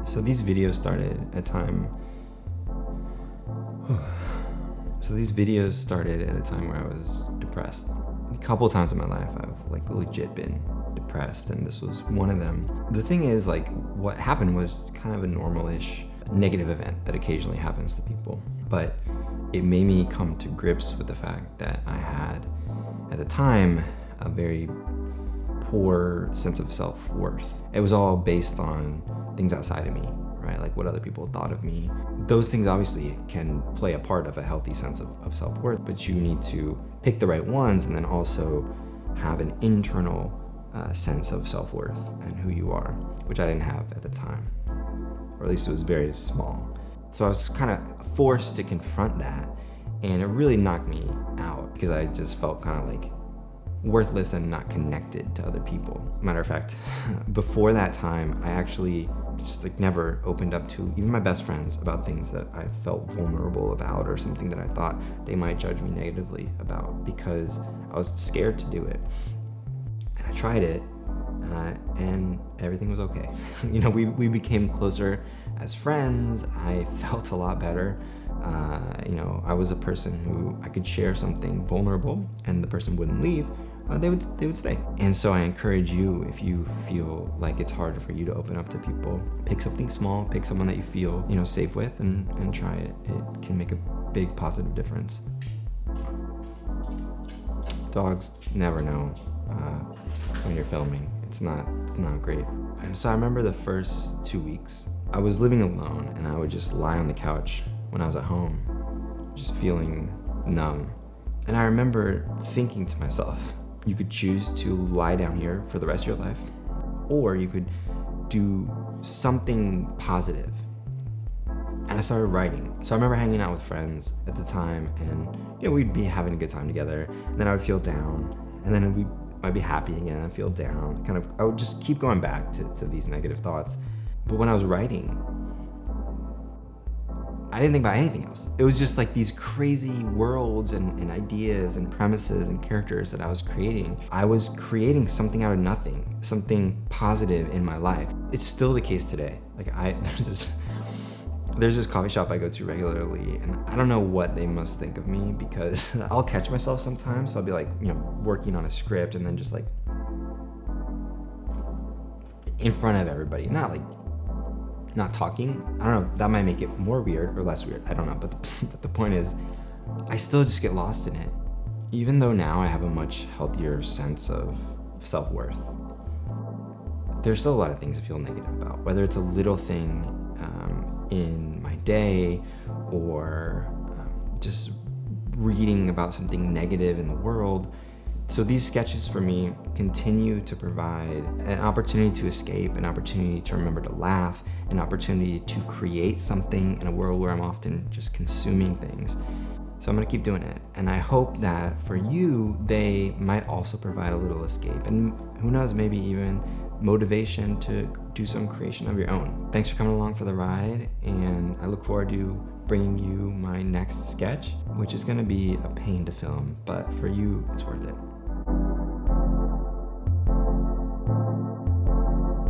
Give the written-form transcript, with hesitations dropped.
So these videos started at a time where I was depressed. A couple of times in my life I've legit been depressed, and this was one of them. The thing is, what happened was kind of a normal-ish negative event that occasionally happens to people, but it made me come to grips with the fact that I had, at the time, a very poor sense of self-worth. It was all based on things outside of me, right? Like what other people thought of me. Those things obviously can play a part of a healthy sense of self-worth, but you need to pick the right ones and then also have an internal sense of self-worth and who you are, which I didn't have at the time, or at least it was very small. So I was kind of forced to confront that, and it really knocked me out because I just felt kind of like worthless and not connected to other people. Matter of fact, before that time, I actually just never opened up to even my best friends about things that I felt vulnerable about, or something that I thought they might judge me negatively about, because I was scared to do it. And I tried it, and everything was okay. We became closer as friends. I felt a lot better. I was a person who I could share something vulnerable and the person wouldn't leave. They would stay. And so I encourage you, if you feel like it's harder for you to open up to people, pick something small, pick someone that you feel safe with, and try it. It can make a big positive difference. Dogs never know when you're filming. It's not great. And so I remember the first 2 weeks, I was living alone, and I would just lie on the couch when I was at home, just feeling numb. And I remember thinking to myself, you could choose to lie down here for the rest of your life, or you could do something positive. And I started writing. So I remember hanging out with friends at the time, and we'd be having a good time together, and then I would feel down, and then I'd be happy again and feel down. I would just keep going back to these negative thoughts. But when I was writing, I didn't think about anything else. It was just these crazy worlds and ideas and premises and characters that I was creating. I was creating something out of nothing, something positive in my life. It's still the case today. There's this coffee shop I go to regularly, and I don't know what they must think of me, because I'll catch myself sometimes. So I'll be working on a script, and then just in front of everybody, not talking. I don't know, that might make it more weird or less weird, I don't know, but the point is, I still just get lost in it. Even though now I have a much healthier sense of self-worth, there's still a lot of things I feel negative about, whether it's a little thing in my day, or just reading about something negative in the world. So these sketches for me continue to provide an opportunity to escape, an opportunity to remember to laugh, an opportunity to create something in a world where I'm often just consuming things. So I'm gonna keep doing it. And I hope that for you, they might also provide a little escape. And who knows, maybe even motivation to do some creation of your own. Thanks for coming along for the ride, and I look forward to bringing you my next sketch, which is gonna be a pain to film, but for you, it's worth it.